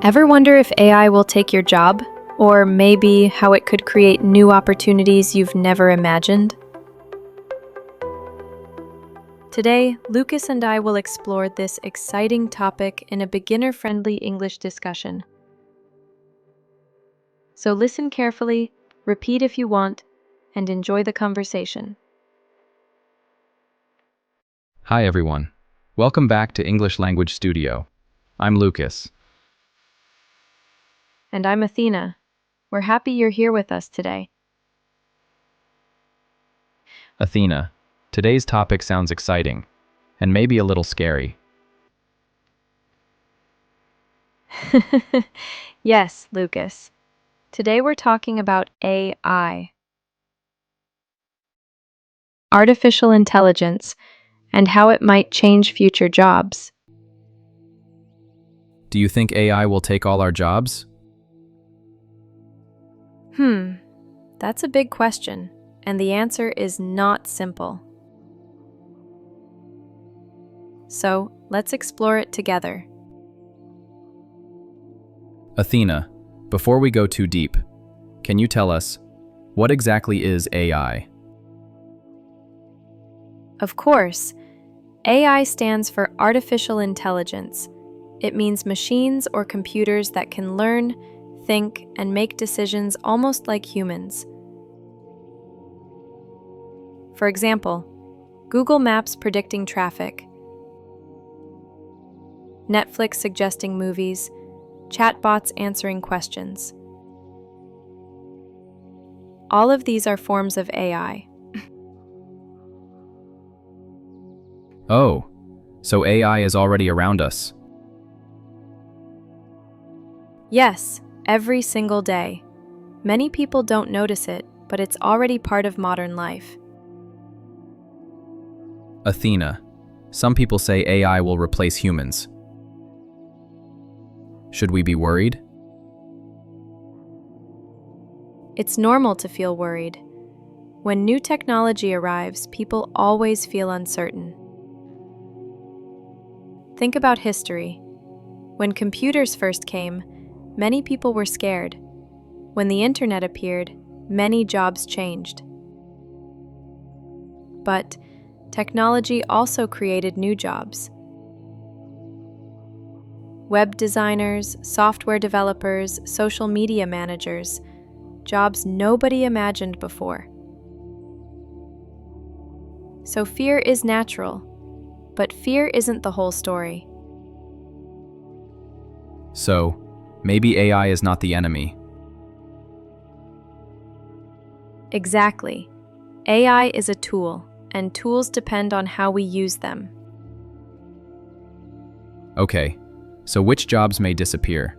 Ever wonder if AI will take your job? Or maybe how it could create new opportunities you've never imagined? Today, Lucas and I will explore this exciting topic in a beginner-friendly English discussion. So listen carefully, repeat if you want, and enjoy the conversation. Hi everyone. Welcome back to English Language Studio. I'm Lucas. And I'm Athena. We're happy you're here with us today. Athena, today's topic sounds exciting, and maybe a little scary. Yes, Lucas. Today we're talking about AI, artificial intelligence, and how it might change future jobs. Do you think AI will take all our jobs? That's a big question, and the answer is not simple. So, let's explore it together. Athena, before we go too deep, can you tell us, what exactly is AI? Of course, AI stands for artificial intelligence. It means machines or computers that can learn, think, and make decisions almost like humans. For example, Google Maps predicting traffic, Netflix suggesting movies, chatbots answering questions. All of these are forms of AI. Oh, so AI is already around us. Yes, every single day. Many people don't notice it, but it's already part of modern life. Athena, some people say AI will replace humans. Should we be worried? It's normal to feel worried. When new technology arrives, people always feel uncertain. Think about history. When computers first came, many people were scared. When the internet appeared, many jobs changed. But technology also created new jobs. Web designers, software developers, social media managers, jobs nobody imagined before. So fear is natural, but fear isn't the whole story. So, maybe AI is not the enemy. Exactly. AI is a tool, and tools depend on how we use them. Okay, so which jobs may disappear?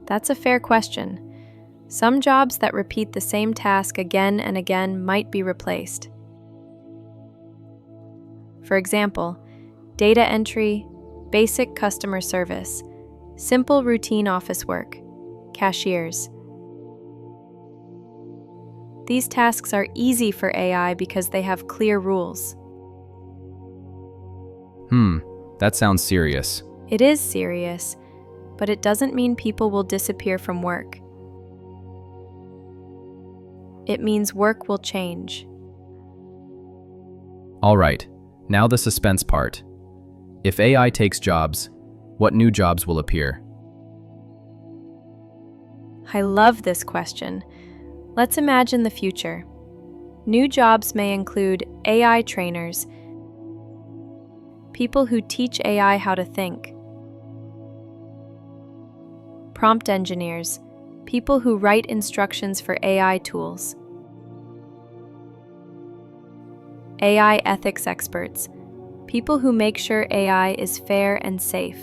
That's a fair question. Some jobs that repeat the same task again and again might be replaced. For example, data entry, basic customer service, simple routine office work, cashiers. These tasks are easy for AI because they have clear rules. That sounds serious. It is serious, but it doesn't mean people will disappear from work. It means work will change. All right, now the suspense part. If AI takes jobs, what new jobs will appear? I love this question. Let's imagine the future. New jobs may include AI trainers, people who teach AI how to think, prompt engineers, people who write instructions for AI tools, AI ethics experts, people who make sure AI is fair and safe,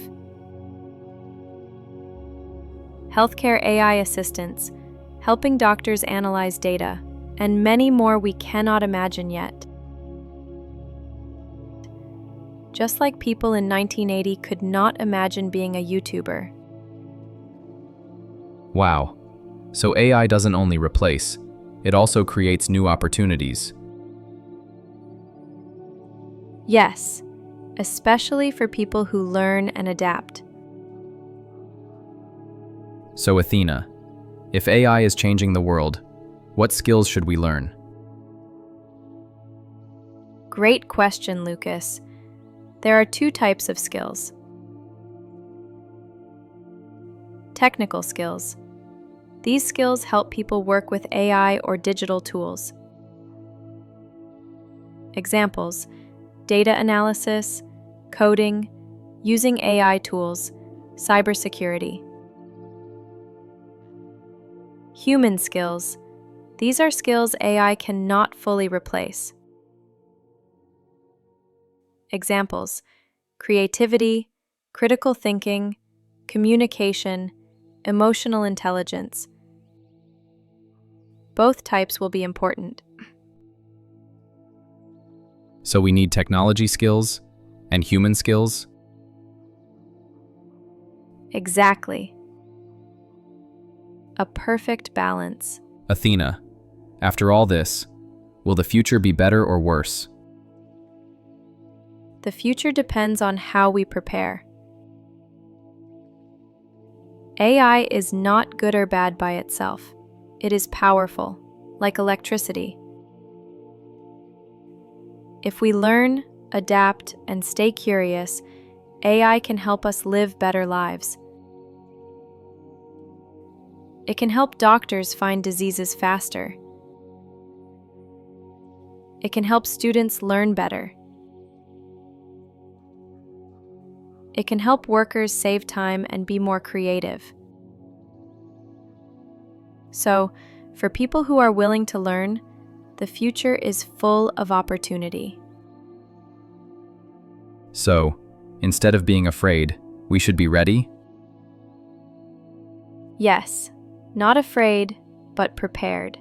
healthcare AI assistants, helping doctors analyze data, and many more we cannot imagine yet. Just like people in 1980 could not imagine being a YouTuber. Wow. So AI doesn't only replace, it also creates new opportunities. Yes, especially for people who learn and adapt. So Athena, if AI is changing the world, what skills should we learn? Great question, Lucas. There are two types of skills. Technical skills. These skills help people work with AI or digital tools. Examples: data analysis, coding, using AI tools, cybersecurity. Human skills. These are skills AI cannot fully replace. Examples: creativity, critical thinking, communication, emotional intelligence. Both types will be important. So we need technology skills and human skills? Exactly. A perfect balance. Athena, after all this, will the future be better or worse? The future depends on how we prepare. AI is not good or bad by itself. It is powerful, like electricity. If we learn, adapt, and stay curious, AI can help us live better lives. It can help doctors find diseases faster. It can help students learn better. It can help workers save time and be more creative. So, for people who are willing to learn, the future is full of opportunity. So, instead of being afraid, we should be ready? Yes, not afraid, but prepared.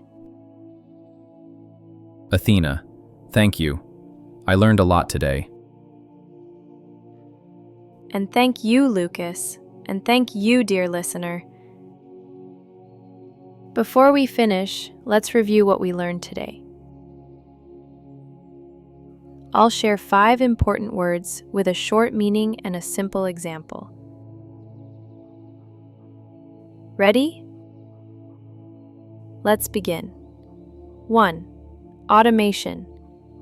Athena, thank you. I learned a lot today. And thank you, Lucas, and thank you, dear listener. Before we finish, let's review what we learned today. I'll share 5 important words with a short meaning and a simple example. Ready? Let's begin. 1. Automation,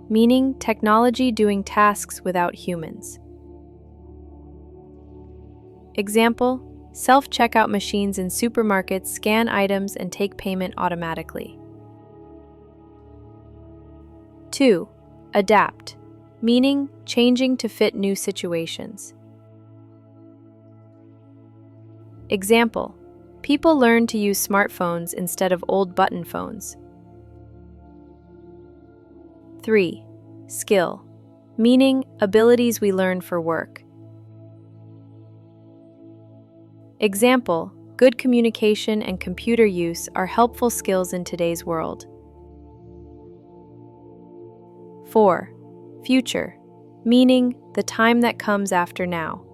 meaning technology doing tasks without humans. Example: self-checkout machines in supermarkets scan items and take payment automatically. 2. Adapt, meaning changing to fit new situations. Example: people learn to use smartphones instead of old button phones. 3. Skill, meaning abilities we learn for work. Example: good communication and computer use are helpful skills in today's world. 4. Future, meaning the time that comes after now.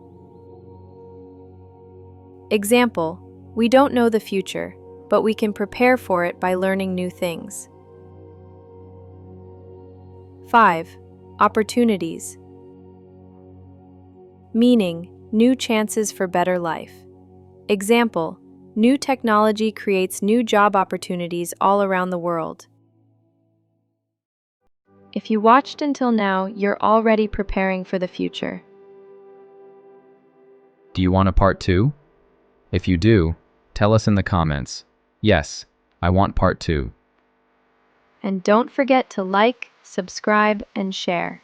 Example: we don't know the future, but we can prepare for it by learning new things. 5. Opportunities, meaning new chances for better life. Example: new technology creates new job opportunities all around the world. If you watched until now, you're already preparing for the future. Do you want a part 2? If you do, tell us in the comments. Yes, I want part 2. And don't forget to like, subscribe, and share.